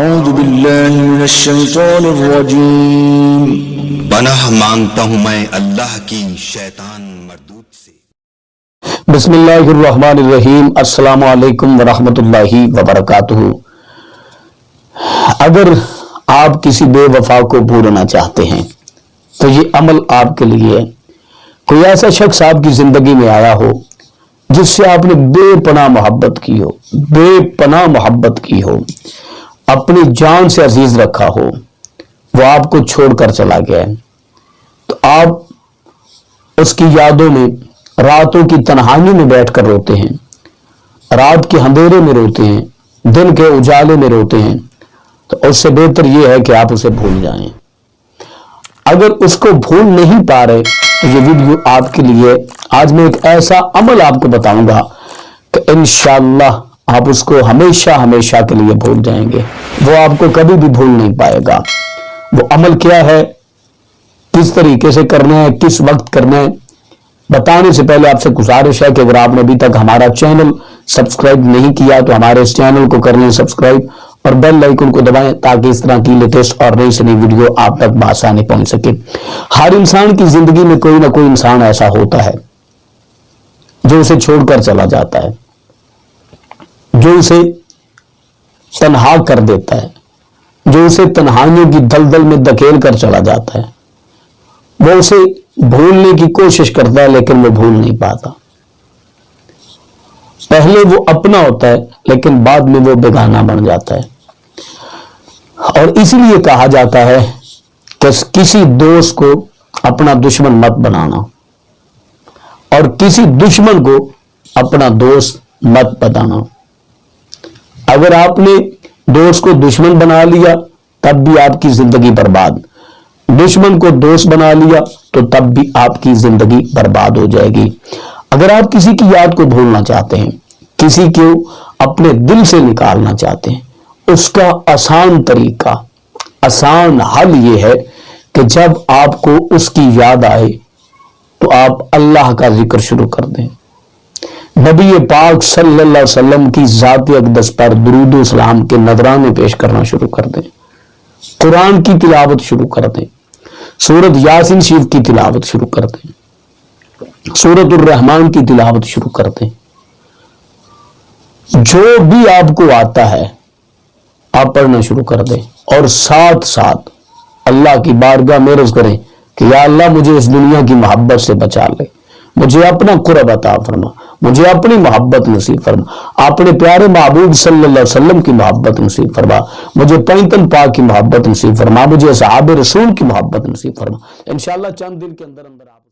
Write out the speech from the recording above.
اعوذ باللہ من الشیطان الرجیم۔ پناہ مانگتا ہوں میں اللہ کی شیطان مردود سے۔ بسم اللہ الرحمن الرحیم۔ السلام علیکم ورحمۃ اللہ وبرکاتہ۔ اگر آپ کسی بے وفا کو بھولنا چاہتے ہیں تو یہ عمل آپ کے لیے ہے۔ کوئی ایسا شخص آپ کی زندگی میں آیا ہو جس سے آپ نے بے پناہ محبت کی ہو، بے پناہ محبت کی ہو، اپنی جان سے عزیز رکھا ہو، وہ آپ کو چھوڑ کر چلا گیا ہے، تو آپ اس کی یادوں میں راتوں کی تنہائی میں بیٹھ کر روتے ہیں، رات کے اندھیرے میں روتے ہیں، دن کے اجالے میں روتے ہیں، تو اس سے بہتر یہ ہے کہ آپ اسے بھول جائیں۔ اگر اس کو بھول نہیں پا رہے تو یہ ویڈیو آپ کے لیے، آج میں ایک ایسا عمل آپ کو بتاؤں گا کہ انشاءاللہ آپ اس کو ہمیشہ ہمیشہ کے لیے بھول جائیں گے، وہ آپ کو کبھی بھی بھول نہیں پائے گا۔ وہ عمل کیا ہے، کس طریقے سے کرنا ہے، کس وقت کرنا ہے، بتانے سے پہلے آپ سے گزارش ہے کہ اگر آپ نے ابھی تک ہمارا چینل سبسکرائب نہیں کیا تو ہمارے اس چینل کو کر لیں سبسکرائب اور بیل آئیکن کو دبائیں تاکہ اس طرح کی لیٹسٹ اور نئی سے نئی ویڈیو آپ تک بآسانی پہنچ سکے۔ ہر انسان کی زندگی میں کوئی نہ کوئی انسان ایسا ہوتا ہے جو اسے چھوڑ کر چلا جاتا ہے، جو اسے تنہا کر دیتا ہے، جو اسے تنہائیوں کی دلدل میں دھکیل کر چلا جاتا ہے۔ وہ اسے بھولنے کی کوشش کرتا ہے لیکن وہ بھول نہیں پاتا۔ پہلے وہ اپنا ہوتا ہے لیکن بعد میں وہ بیگانہ بن جاتا ہے، اور اسی لیے کہا جاتا ہے کہ کسی دوست کو اپنا دشمن مت بنانا اور کسی دشمن کو اپنا دوست مت بنانا۔ اگر آپ نے دوست کو دشمن بنا لیا تب بھی آپ کی زندگی برباد، دشمن کو دوست بنا لیا تو تب بھی آپ کی زندگی برباد ہو جائے گی۔ اگر آپ کسی کی یاد کو بھولنا چاہتے ہیں، کسی کو اپنے دل سے نکالنا چاہتے ہیں، اس کا آسان طریقہ، آسان حل یہ ہے کہ جب آپ کو اس کی یاد آئے تو آپ اللہ کا ذکر شروع کر دیں، نبی پاک صلی اللہ علیہ وسلم کی ذات اقدس پر درود و سلام کے نذرانے پیش کرنا شروع کر دیں، قرآن کی تلاوت شروع کر دیں، سورۃ یاسین شریف کی تلاوت شروع کر دیں، سورۃ الرحمن کی تلاوت شروع کر دیں۔ جو بھی آپ کو آتا ہے آپ پڑھنا شروع کر دیں اور ساتھ ساتھ اللہ کی بارگاہ میں عرض کریں کہ یا اللہ مجھے اس دنیا کی محبت سے بچا لے، مجھے اپنا قرب عطا فرما، مجھے اپنی محبت نصیب فرما، اپنے پیارے محبوب صلی اللہ علیہ وسلم کی محبت نصیب فرما، مجھے پینتن پاک کی محبت نصیب فرما، مجھے اصحاب رسول کی محبت نصیب فرما۔ انشاءاللہ چند دن کے اندر آپ